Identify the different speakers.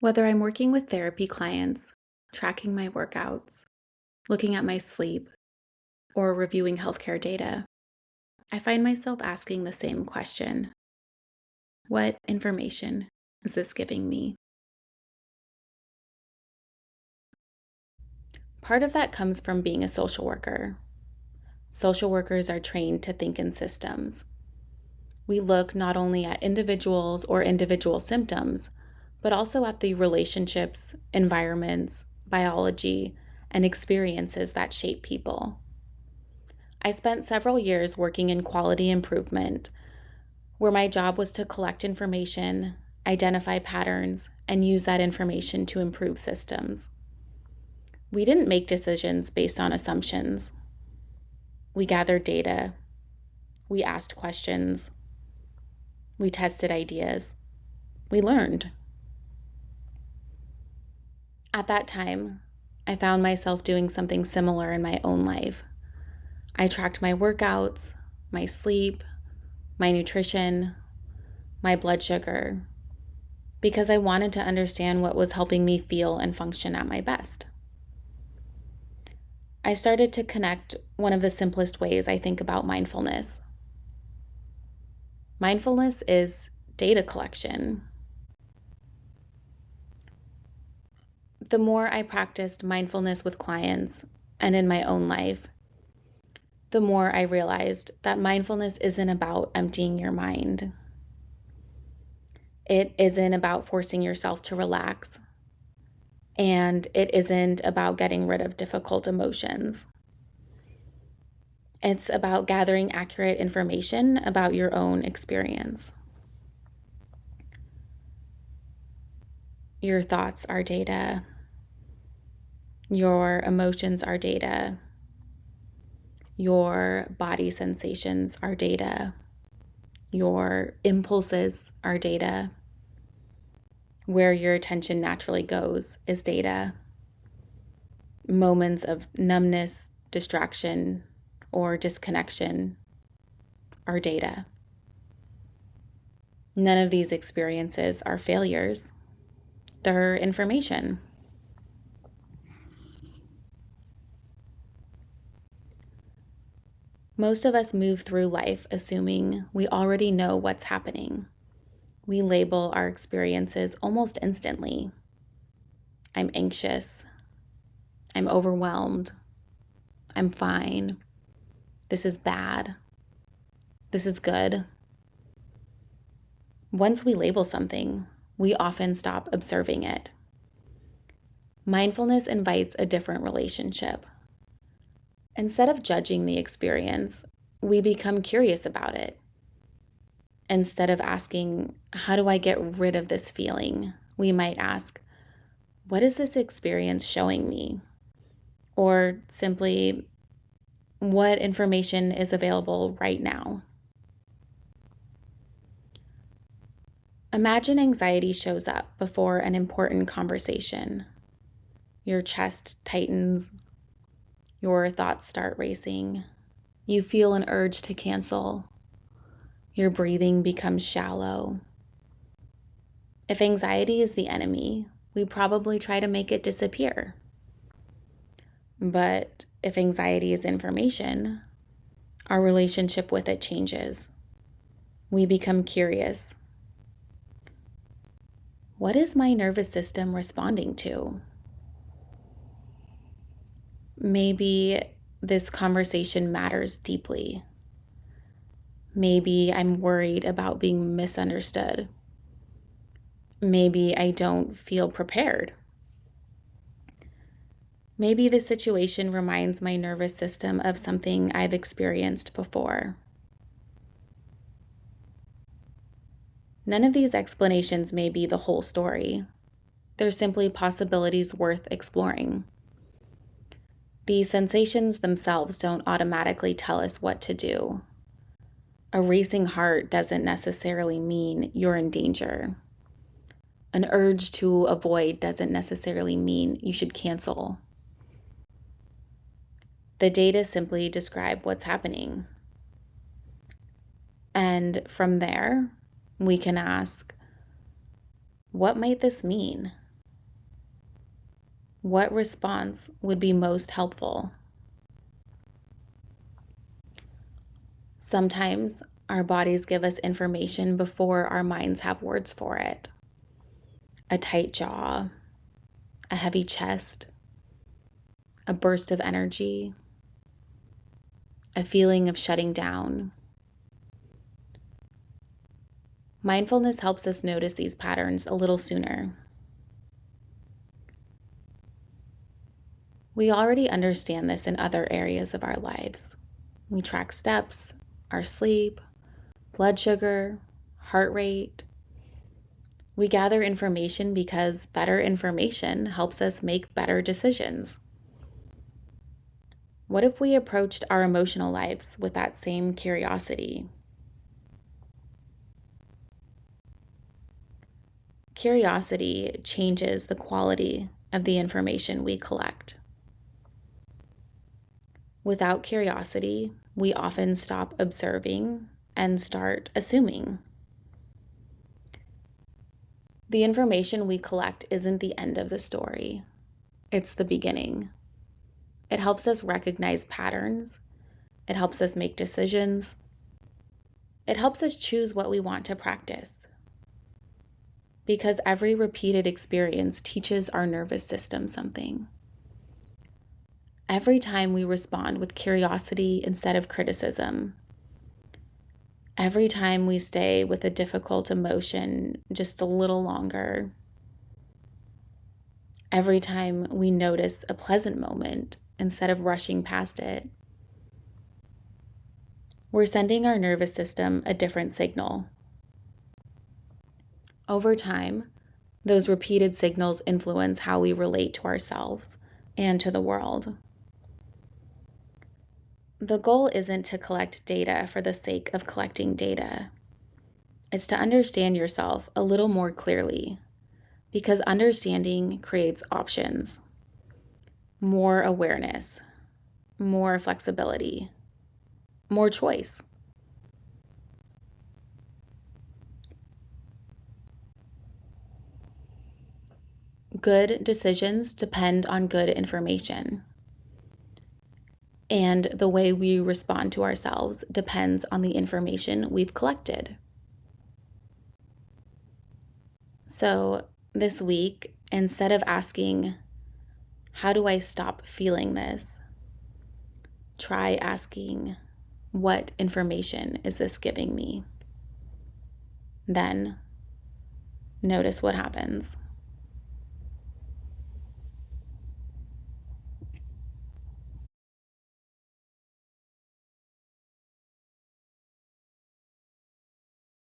Speaker 1: Whether I'm working with therapy clients, tracking my workouts, looking at my sleep, or reviewing healthcare data, I find myself asking the same question. What information is this giving me? Part of that comes from being a social worker. Social workers are trained to think in systems. We look not only at individuals or individual symptoms, but also at the relationships, environments, biology, and experiences that shape people. I spent several years working in quality improvement, where my job was to collect information, identify patterns, and use that information to improve systems. We didn't make decisions based on assumptions. We gathered data, we asked questions, we tested ideas, we learned. At that time, I found myself doing something similar in my own life. I tracked my workouts, my sleep, my nutrition, my blood sugar, because I wanted to understand what was helping me feel and function at my best. I started to connect one of the simplest ways I think about mindfulness. Mindfulness is data collection. The more I practiced mindfulness with clients and in my own life, the more I realized that mindfulness isn't about emptying your mind. It isn't about forcing yourself to relax. And it isn't about getting rid of difficult emotions. It's about gathering accurate information about your own experience. Your thoughts are data. Your emotions are data. Your body sensations are data. Your impulses are data. Where your attention naturally goes is data. Moments of numbness, distraction, or disconnection are data. None of these experiences are failures. They're information. Most of us move through life assuming we already know what's happening. We label our experiences almost instantly. I'm anxious. I'm overwhelmed. I'm fine. This is bad. This is good. Once we label something, we often stop observing it. Mindfulness invites a different relationship. Instead of judging the experience, we become curious about it. Instead of asking, how do I get rid of this feeling? We might ask, what is this experience showing me? Or simply, what information is available right now? Imagine anxiety shows up before an important conversation. Your chest tightens, your thoughts start racing, you feel an urge to cancel, your breathing becomes shallow. If anxiety is the enemy, we probably try to make it disappear. But if anxiety is information, our relationship with it changes. We become curious. What is my nervous system responding to? Maybe this conversation matters deeply. Maybe I'm worried about being misunderstood. Maybe I don't feel prepared. Maybe the situation reminds my nervous system of something I've experienced before. None of these explanations may be the whole story. They're simply possibilities worth exploring. These sensations themselves don't automatically tell us what to do. A racing heart doesn't necessarily mean you're in danger. An urge to avoid doesn't necessarily mean you should cancel. The data simply describe what's happening. And from there, we can ask, what might this mean? What response would be most helpful? Sometimes our bodies give us information before our minds have words for it. A tight jaw, a heavy chest, a burst of energy, a feeling of shutting down. Mindfulness helps us notice these patterns a little sooner. We already understand this in other areas of our lives. We track steps, our sleep, blood sugar, heart rate. We gather information because better information helps us make better decisions. What if we approached our emotional lives with that same curiosity? Curiosity changes the quality of the information we collect. Without curiosity, we often stop observing and start assuming. The information we collect isn't the end of the story, it's the beginning. It helps us recognize patterns, it helps us make decisions, it helps us choose what we want to practice. Because every repeated experience teaches our nervous system something. Every time we respond with curiosity instead of criticism, every time we stay with a difficult emotion just a little longer, every time we notice a pleasant moment instead of rushing past it, we're sending our nervous system a different signal. Over time, those repeated signals influence how we relate to ourselves and to the world. The goal isn't to collect data for the sake of collecting data. It's to understand yourself a little more clearly, because understanding creates options, more awareness, more flexibility, more choice. Good decisions depend on good information. And the way we respond to ourselves depends on the information we've collected. So this week, instead of asking, how do I stop feeling this? Try asking, what information is this giving me? Then notice what happens.